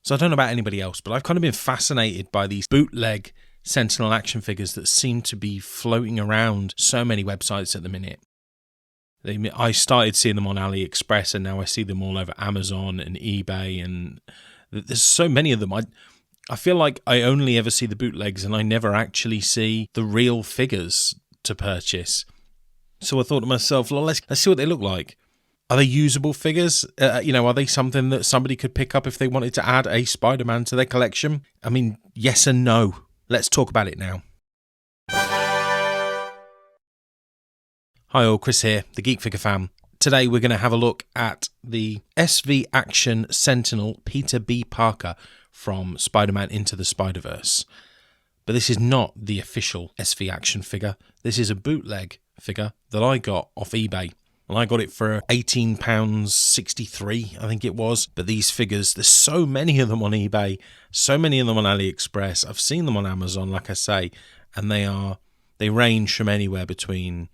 So I don't know about anybody else, but I've kind of been fascinated by these bootleg Sentinel action figures that seem to be floating around so many websites at the minute. I started seeing them on AliExpress, and now I see them all over Amazon and eBay, and there's so many of them. I feel like I only ever see the bootlegs, and I never actually see the real figures to purchase. So I thought to myself, well, let's see what they look like. Are they usable figures? Are they something that somebody could pick up if they wanted to add a Spider-Man to their collection? I mean, yes and no. Let's talk about it now. Hi all, Chris here, the Geek Figure Fan. Today we're going to have a look at the SV Action Sentinel Peter B. Parker from Spider-Man Into the Spider-Verse. But this is not the official SV Action figure. This is a bootleg figure that I got off eBay. And I got it for £18.63, I think it was. But these figures, there's so many of them on eBay, so many of them on AliExpress. I've seen them on Amazon, like I say, and they range from anywhere between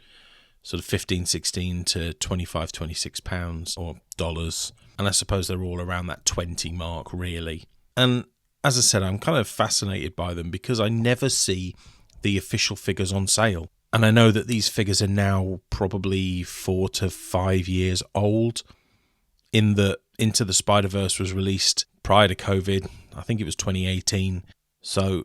sort of 15, 16 to 25, 26 pounds or dollars. And I suppose they're all around that 20 mark, really. And as I said, I'm kind of fascinated by them because I never see the official figures on sale. And I know that these figures are now probably 4 to 5 years old. Into the Spider-Verse was released prior to COVID. I think it was 2018. So,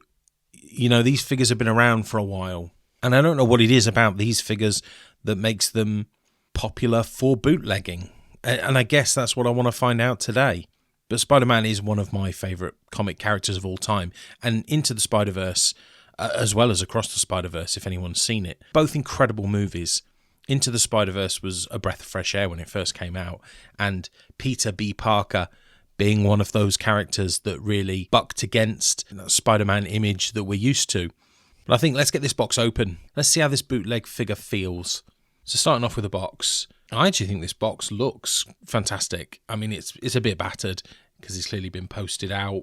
these figures have been around for a while. And I don't know what it is about these figures that makes them popular for bootlegging. And I guess that's what I want to find out today. But Spider-Man is one of my favourite comic characters of all time. And Into the Spider-Verse, as well as Across the Spider-Verse, if anyone's seen it. Both incredible movies. Into the Spider-Verse was a breath of fresh air when it first came out. And Peter B. Parker being one of those characters that really bucked against that Spider-Man image that we're used to. But I think let's get this box open. Let's see how this bootleg figure feels. So starting off with a box. I actually think this box looks fantastic. I mean, it's a bit battered because it's clearly been posted out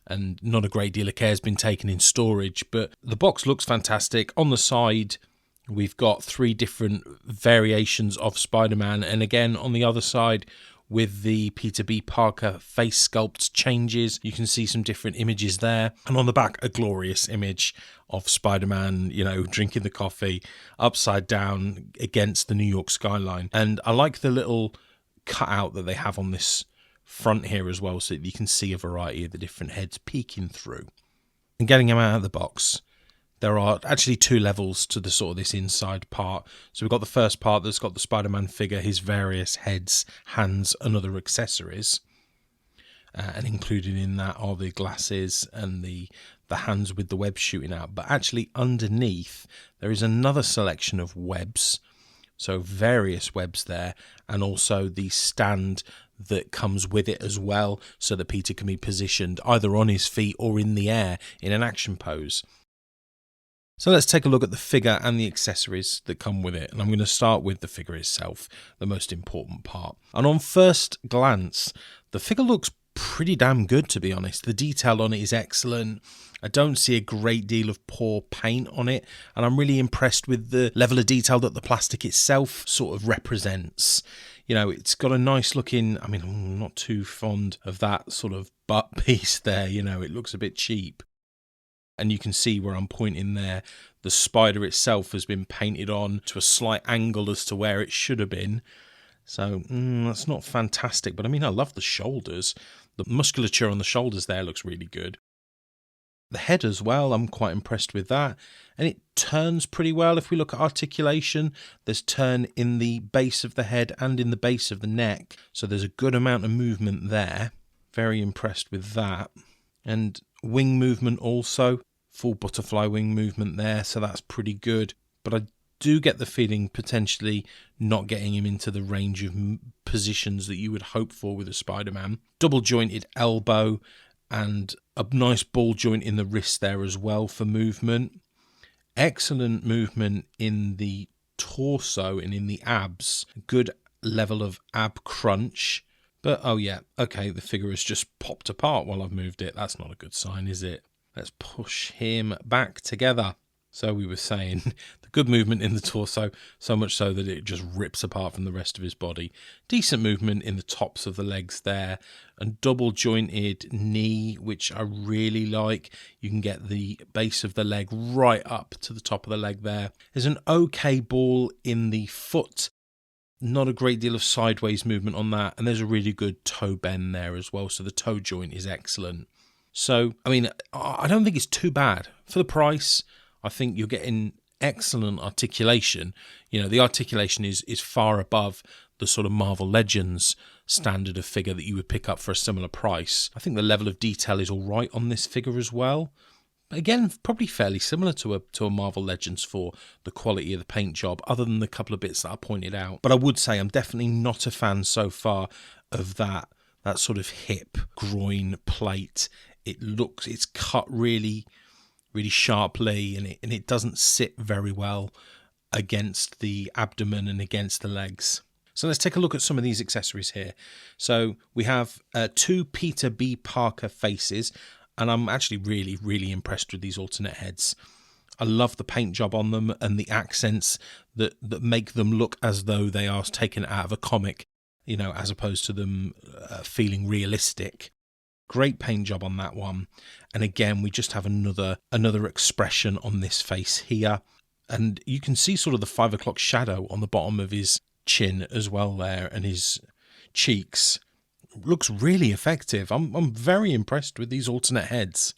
and not a great deal of care has been taken in storage, but the box looks fantastic. On the side, we've got 3 different variations of Spider-Man, and again, on the other side, with the Peter B. Parker face sculpt changes, you can see some different images there. And on the back, a glorious image of Spider-Man, drinking the coffee upside down against the New York skyline. And I like the little cutout that they have on this front here as well, so that you can see a variety of the different heads peeking through. And getting them out of the box, there are actually 2 levels to the sort of this inside part. So we've got the first part that's got the Spider-Man figure, his various heads, hands and other accessories. And included in that are the glasses and the hands with the web shooting out. But actually underneath there is another selection of webs. So various webs there, and also the stand that comes with it as well, so that Peter can be positioned either on his feet or in the air in an action pose. So let's take a look at the figure and the accessories that come with it. And I'm going to start with the figure itself, the most important part. And on first glance, the figure looks pretty damn good, to be honest. The detail on it is excellent. I don't see a great deal of poor paint on it, and I'm really impressed with the level of detail that the plastic itself sort of represents. It's got a nice looking, I'm not too fond of that sort of butt piece there, it looks a bit cheap. And you can see where I'm pointing there. The spider itself has been painted on to a slight angle as to where it should have been. So that's not fantastic, but I love the shoulders. The musculature on the shoulders there looks really good. The head as well, I'm quite impressed with that. And it turns pretty well. If we look at articulation, there's turn in the base of the head and in the base of the neck. So there's a good amount of movement there. Very impressed with that. And wing movement also. Full butterfly wing movement there, so that's pretty good. But I do get the feeling potentially not getting him into the range of positions that you would hope for with a Spider-Man. Double jointed elbow and a nice ball joint in the wrist there as well for movement. Excellent movement in the torso and in the abs. Good level of ab crunch. But the figure has just popped apart while I've moved it. That's not a good sign, is it? Let's push him back together. So we were saying the good movement in the torso, so much so that it just rips apart from the rest of his body. Decent movement in the tops of the legs there, and double jointed knee, which I really like. You can get the base of the leg right up to the top of the leg there. There's an okay ball in the foot. Not a great deal of sideways movement on that, and there's a really good toe bend there as well, so the toe joint is excellent. So, I mean, I don't think it's too bad. For the price, I think you're getting excellent articulation. You know, the articulation is far above the sort of Marvel Legends standard of figure that you would pick up for a similar price. I think the level of detail is all right on this figure as well. Again, probably fairly similar to a Marvel Legends for the quality of the paint job, other than the couple of bits that I pointed out. But I would say I'm definitely not a fan so far of that sort of hip groin plate. It's cut really, really sharply, and it doesn't sit very well against the abdomen and against the legs. So let's take a look at some of these accessories here. So we have 2 Peter B. Parker faces, and I'm actually really, really impressed with these alternate heads. I love the paint job on them and the accents that make them look as though they are taken out of a comic, you know, as opposed to them feeling realistic. Great paint job on that one. And again, we just have another expression on this face here. And you can see sort of the 5 o'clock shadow on the bottom of his chin as well there, and his cheeks. Looks really effective. I'm very impressed with these alternate heads.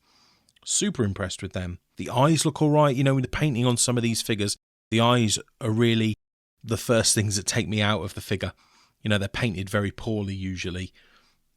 Super impressed with them. The eyes look all right. You know, with the painting on some of these figures, the eyes are really the first things that take me out of the figure. You know, they're painted very poorly usually,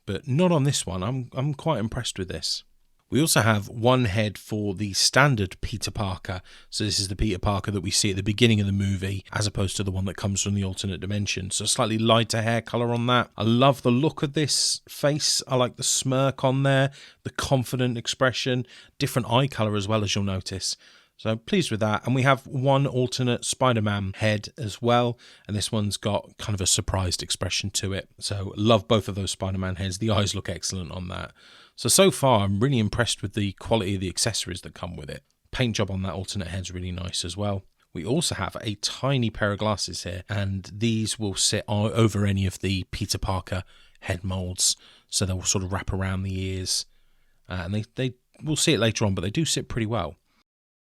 but not on this one. I'm quite impressed with this. We also have one head for the standard Peter Parker. So this is the Peter Parker that we see at the beginning of the movie, as opposed to the one that comes from the alternate dimension. So slightly lighter hair colour on that. I love the look of this face. I like the smirk on there, the confident expression, different eye colour as well, as you'll notice. So pleased with that. And we have one alternate Spider-Man head as well. And this one's got kind of a surprised expression to it. So love both of those Spider-Man heads. The eyes look excellent on that. So far, I'm really impressed with the quality of the accessories that come with it. Paint job on that alternate head's really nice as well. We also have a tiny pair of glasses here, and these will sit over any of the Peter Parker head molds. So they'll sort of wrap around the ears. And they we'll see it later on, but they do sit pretty well.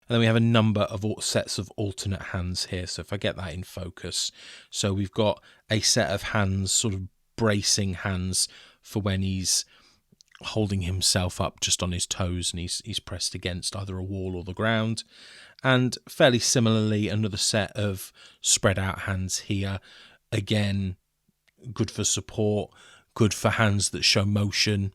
And then we have a number of sets of alternate hands here. So if I get that in focus. So we've got a set of hands, sort of bracing hands for when he's holding himself up just on his toes and he's pressed against either a wall or the ground. And fairly similarly, another set of spread out hands here. Again, good for support, good for hands that show motion.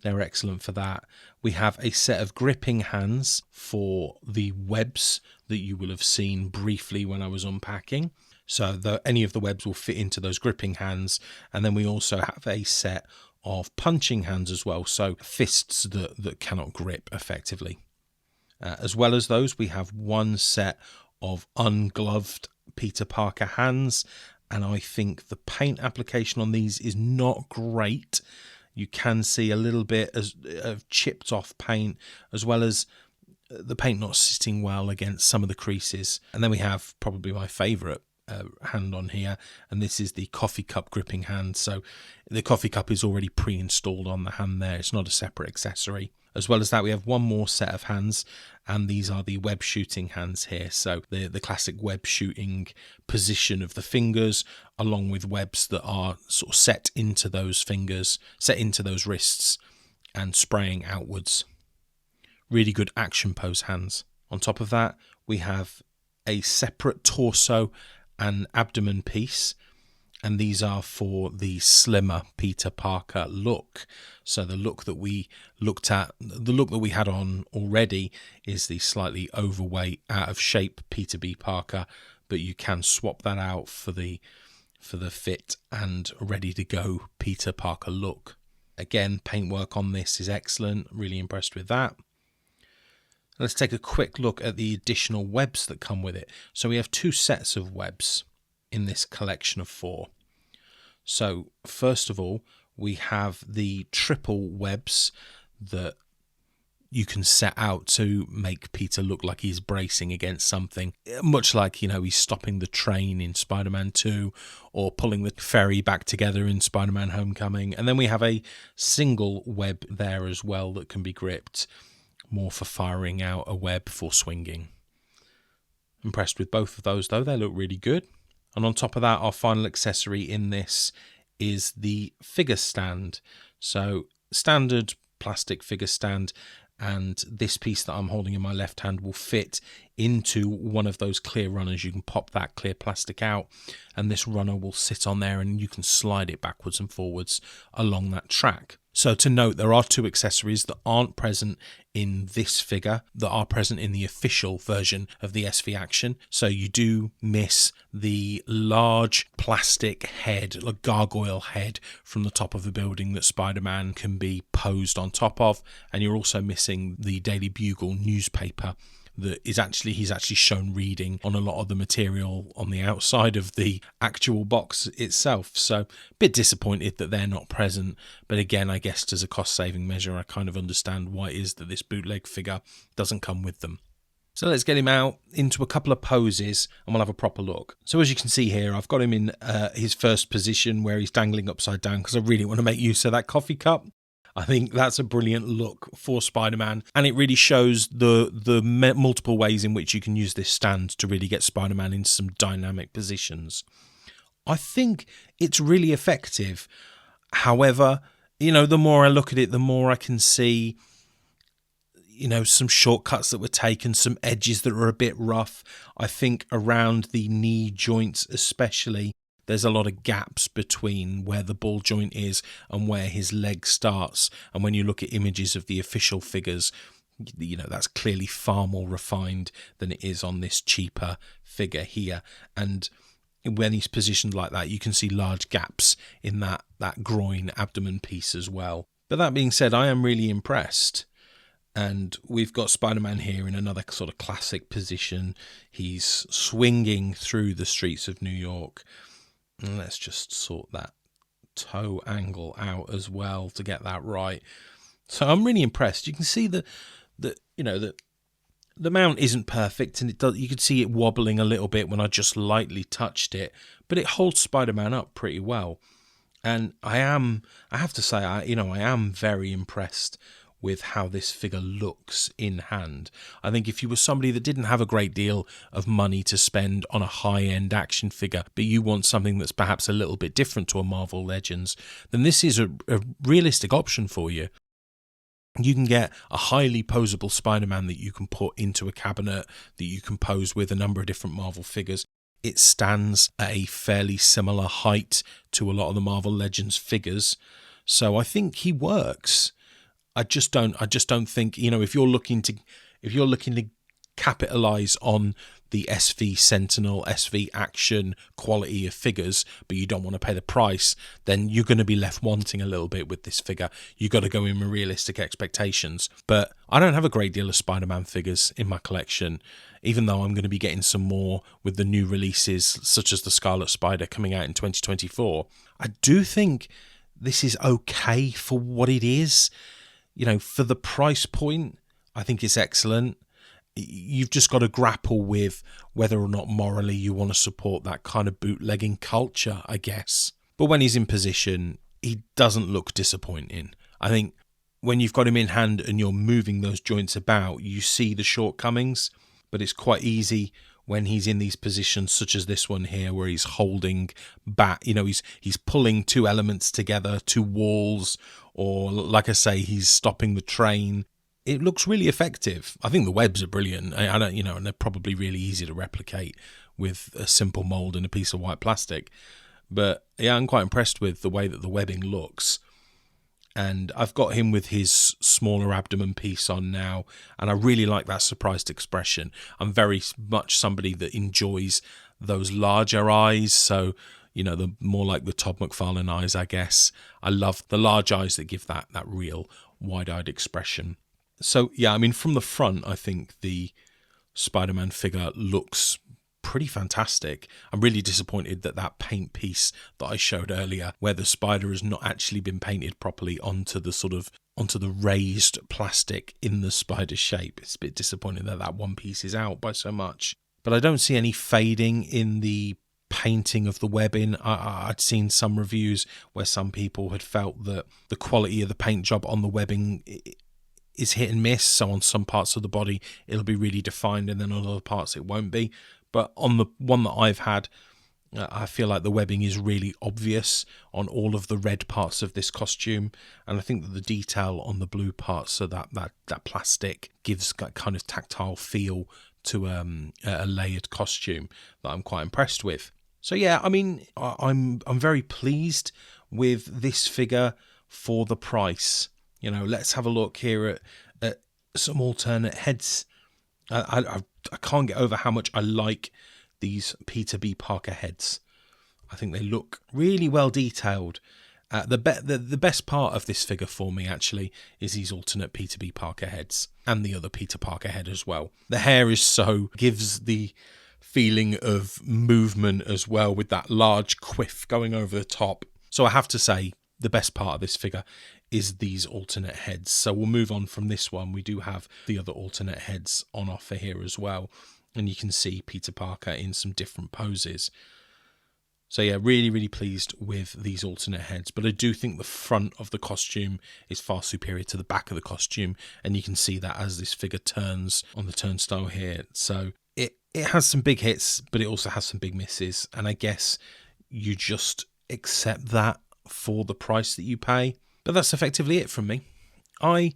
They're excellent for that. We have a set of gripping hands for the webs that you will have seen briefly when I was unpacking. So any of the webs will fit into those gripping hands. And then we also have a set of punching hands as well, so fists that cannot grip effectively. As well as those, we have one set of ungloved Peter Parker hands, and I think the paint application on these is not great. You can see a little bit of chipped off paint, as well as the paint not sitting well against some of the creases. And then we have probably my favourite hand on here, and this is the coffee cup gripping hand. So the coffee cup is already pre-installed on the hand there. It's not a separate accessory. As well as that, we have one more set of hands, and these are the web shooting hands here. So the classic web shooting position of the fingers, along with webs that are sort of set into those fingers, set into those wrists, and spraying outwards. Really good action pose hands. On top of that, we have a separate torso and abdomen piece, and these are for the slimmer Peter Parker look. So the look that we looked at, the look that we had on already, is the slightly overweight, out of shape Peter B. Parker, but you can swap that out for the fit and ready to go Peter Parker look. Again, paintwork on this is excellent. Really impressed with that. Let's take a quick look at the additional webs that come with it. So we have 2 sets of webs in this collection of 4. So first of all, we have the triple webs that you can set out to make Peter look like he's bracing against something, much like, he's stopping the train in Spider-Man 2 or pulling the ferry back together in Spider-Man Homecoming. And then we have a single web there as well that can be gripped, more for firing out a web for swinging. Impressed with both of those though, they look really good. And on top of that, our final accessory in this is the figure stand. So standard plastic figure stand, and this piece that I'm holding in my left hand will fit into one of those clear runners. You can pop that clear plastic out and this runner will sit on there and you can slide it backwards and forwards along that track. So to note, there are two accessories that aren't present in this figure that are present in the official version of the SV Action. So you do miss the large plastic head, like gargoyle head from the top of a building that Spider-Man can be posed on top of. And you're also missing the Daily Bugle newspaper that he's actually shown reading on a lot of the material on the outside of the actual box itself. So a bit disappointed that they're not present, but again, I guess as a cost saving measure, I kind of understand why it is that this bootleg figure doesn't come with them. So let's get him out into a couple of poses and we'll have a proper look. So as you can see here, I've got him in his first position where he's dangling upside down because I really want to make use of that coffee cup. I think that's a brilliant look for Spider-Man, and it really shows the multiple ways in which you can use this stand to really get Spider-Man in some dynamic positions. I think it's really effective. However, the more I look at it, the more I can see, some shortcuts that were taken, some edges that are a bit rough. I think around the knee joints especially, there's a lot of gaps between where the ball joint is and where his leg starts. And when you look at images of the official figures, that's clearly far more refined than it is on this cheaper figure here. And when he's positioned like that, you can see large gaps in that groin abdomen piece as well. But that being said, I am really impressed. And we've got Spider-Man here in another sort of classic position. He's swinging through the streets of New York. And let's just sort that toe angle out as well to get that right. So I'm really impressed. You can see the mount isn't perfect, and you can see it wobbling a little bit when I just lightly touched it, but it holds Spider-Man up pretty well. And I have to say, I am very impressed with how this figure looks in hand. I think if you were somebody that didn't have a great deal of money to spend on a high-end action figure, but you want something that's perhaps a little bit different to a Marvel Legends, then this is a realistic option for you. You can get a highly posable Spider-Man that you can put into a cabinet, that you can pose with a number of different Marvel figures. It stands at a fairly similar height to a lot of the Marvel Legends figures, so I think he works. I just don't think, if you're looking to capitalize on the SV Sentinel, SV Action quality of figures, but you don't want to pay the price, then you're going to be left wanting a little bit with this figure. You got to go in with realistic expectations. But I don't have a great deal of Spider-Man figures in my collection, even though I'm going to be getting some more with the new releases, such as the Scarlet Spider coming out in 2024. I do think this is okay for what it is. For the price point, I think it's excellent. You've just got to grapple with whether or not morally you want to support that kind of bootlegging culture, I guess. But when he's in position, he doesn't look disappointing. I think when you've got him in hand and you're moving those joints about, you see the shortcomings, but it's quite easy when he's in these positions such as this one here where he's holding back, he's pulling two elements together, two walls, or like I say, he's stopping the train. It looks really effective. I think the webs are brilliant. I don't, and they're probably really easy to replicate with a simple mold and a piece of white plastic. But yeah, I'm quite impressed with the way that the webbing looks. And I've got him with his smaller abdomen piece on now, and I really like that surprised expression. I'm very much somebody that enjoys those larger eyes, so the more like the Todd McFarlane eyes, I guess. I love the large eyes that give that real wide-eyed expression. So yeah, from the front, I think the Spider-Man figure looks pretty fantastic. I'm really disappointed that paint piece that I showed earlier, where the spider has not actually been painted properly onto the sort of onto the raised plastic in the spider shape. It's a bit disappointing that that one piece is out by so much. But I don't see any fading in the painting of the webbing. I'd seen some reviews where some people had felt that the quality of the paint job on the webbing is hit and miss. So on some parts of the body, it'll be really defined, and then on other parts it won't be. But on the one that I've had, I feel like the webbing is really obvious on all of the red parts of this costume, and I think that the detail on the blue parts, so that plastic gives that kind of tactile feel to a layered costume that I'm quite impressed with. So yeah, I mean, I'm very pleased with this figure for the price. You know, let's have a look here at some alternate heads. I can't get over how much I like these Peter B. Parker heads. I think they look really well detailed. The best part of this figure for me actually is these alternate Peter B. Parker heads and the other Peter Parker head as well. The hair gives the feeling of movement as well, with that large quiff going over the top. So I have to say the best part of this figure is these alternate heads. So we'll move on from this one. We do have the other alternate heads on offer here as well. And you can see Peter Parker in some different poses. So yeah, really, really pleased with these alternate heads. But I do think the front of the costume is far superior to the back of the costume. And you can see that as this figure turns on the turnstile here. So it has some big hits, but it also has some big misses. And I guess you just accept that for the price that you pay. But that's effectively it from me. I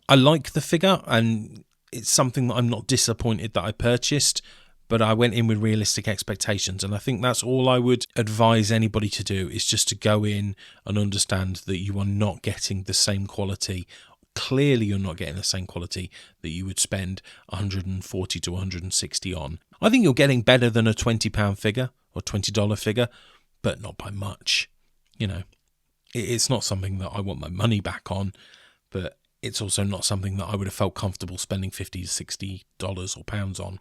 like the figure, and it's something that I'm not disappointed that I purchased, but I went in with realistic expectations, and I think that's all I would advise anybody to do, is just to go in and understand that you are not getting the same quality. Clearly you're not getting the same quality that you would spend 140 to 160 on. I think you're getting better than a £20 figure or $20 figure, but not by much. You know, it's not something that I want my money back on, but it's also not something that I would have felt comfortable spending $50 to $60 or pounds on.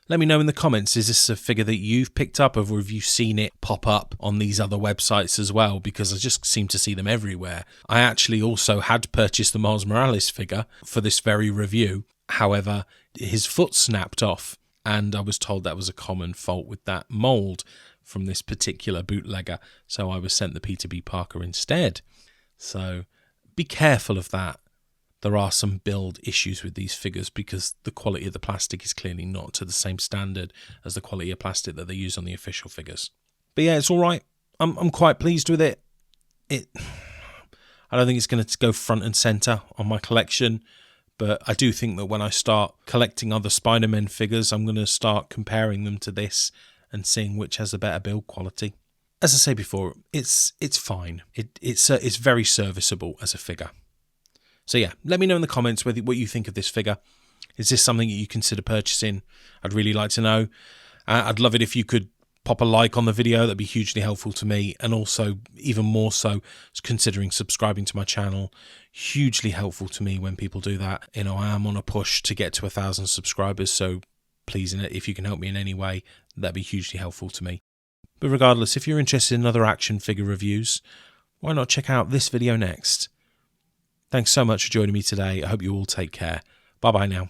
Let me know in the comments, is this a figure that you've picked up, or have you seen it pop up on these other websites as well? Because I just seem to see them everywhere. I actually also had purchased the Miles Morales figure for this very review. However, his foot snapped off, and I was told that was a common fault with that mould from this particular bootlegger. So I was sent the Peter B. Parker instead. So be careful of that. There are some build issues with these figures because the quality of the plastic is clearly not to the same standard as the quality of plastic that they use on the official figures. But yeah, it's all right. I'm quite pleased with it. I don't think it's going to go front and centre on my collection, but I do think that when I start collecting other Spider-Man figures, I'm going to start comparing them to this and seeing which has a better build quality. As I say before, it's fine. It's very serviceable as a figure. So yeah, let me know in the comments what you think of this figure. Is this something that you consider purchasing? I'd really like to know. I'd love it if you could pop a like on the video. That'd be hugely helpful to me. And also, even more so, considering subscribing to my channel. Hugely helpful to me when people do that. You know, I am on a push to get to 1,000 subscribers. So please, if you can help me in any way, that'd be hugely helpful to me. But regardless, if you're interested in other action figure reviews, why not check out this video next? Thanks so much for joining me today. I hope you all take care. Bye-bye now.